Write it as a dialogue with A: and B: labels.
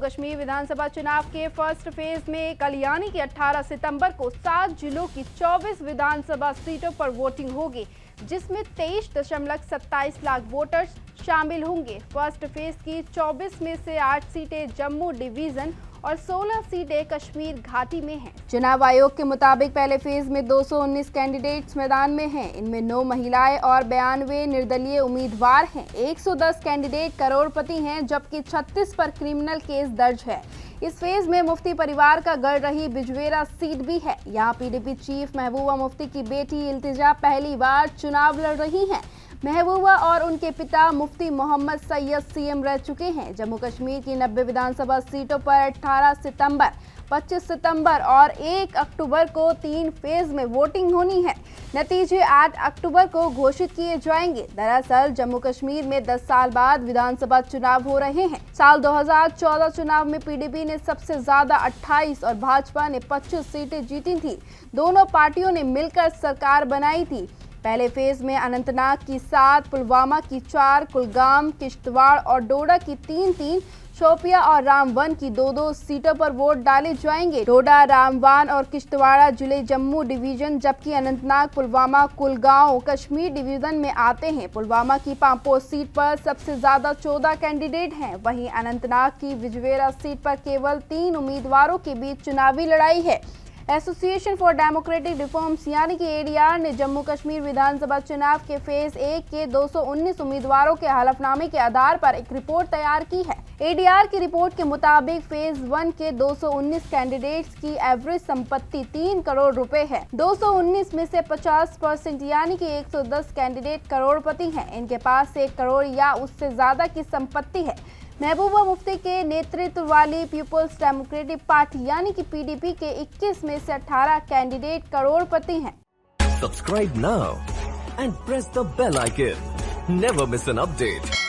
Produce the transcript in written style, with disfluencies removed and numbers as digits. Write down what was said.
A: कश्मीर विधानसभा चुनाव के first phase में कल यानी कि 18 सितंबर को 7 जिलों की 24 विधानसभा सीटों पर वोटिंग होगी, जिसमें 23.27 लाख वोटर्स शामिल होंगे। फर्स्ट फेज की 24 में से 8 सीटें जम्मू डिवीजन और 16 सीटें कश्मीर घाटी में हैं। चुनाव आयोग के मुताबिक पहले फेज में 219 कैंडिडेट्स मैदान में हैं। इनमें 9 महिलाएं और 92 निर्दलीय उम्मीदवार हैं। 110 कैंडिडेट करोड़पति हैं, जबकि 36 पर क्रिमिनल केस दर्ज है। इस फेज में मुफ्ती परिवार का गढ़ रही बिजवेरा सीट भी है। यहाँ पीडीपी चीफ महबूबा मुफ्ती की बेटी इल्तिजा पहली बार चुनाव लड़ रही हैं। महबूबा और उनके पिता मुफ्ती मोहम्मद सैयद सीएम रह चुके हैं। जम्मू कश्मीर की 90 विधानसभा सीटों पर 18 सितंबर, 25 सितंबर और 1 अक्टूबर को 3 फेज में वोटिंग होनी है। नतीजे 8 अक्टूबर को घोषित किए जाएंगे। दरअसल जम्मू कश्मीर में 10 साल बाद विधानसभा चुनाव हो रहे हैं। साल 2014 चुनाव में पीडीपी ने सबसे ज्यादा 28 और भाजपा ने 25 सीटें जीती थी। दोनों पार्टियों ने मिलकर सरकार बनाई थी। पहले फेज में अनंतनाग की 7, पुलवामा की 4, कुलगाम, किश्तवाड़ और डोडा की 3, शोपिया और रामबन की 2 सीटों पर वोट डाले जाएंगे। डोडा, रामबन और किश्तवाड़ा जिले जम्मू डिवीजन, जबकि अनंतनाग, पुलवामा, कुलगांव कश्मीर डिवीजन में आते हैं। पुलवामा की पांपोर सीट पर सबसे ज्यादा 14 कैंडिडेट हैं। वहीं अनंतनाग की बिजवेरा सीट पर केवल 3 उम्मीदवारों के बीच चुनावी लड़ाई है। एसोसिएशन फॉर डेमोक्रेटिक रिफॉर्म्स यानी कि एडीआर ने जम्मू कश्मीर विधानसभा चुनाव के फेज 1 के 219 उम्मीदवारों के हलफनामे के आधार पर एक रिपोर्ट तैयार की है। एडीआर की रिपोर्ट के मुताबिक फेज 1 के 219 कैंडिडेट्स की एवरेज संपत्ति 3 करोड़ रुपए है। 219 में से 50% यानी कि 110 कैंडिडेट करोड़पति हैं। इनके पास 1 करोड़ या उससे ज्यादा की संपत्ति है। महबूबा मुफ्ती के नेतृत्व वाली पीपुल्स डेमोक्रेटिक पार्टी यानी कि पीडीपी के 21 में से 18 कैंडिडेट करोड़पति हैं।
B: Subscribe now and press the bell icon. Never miss an update.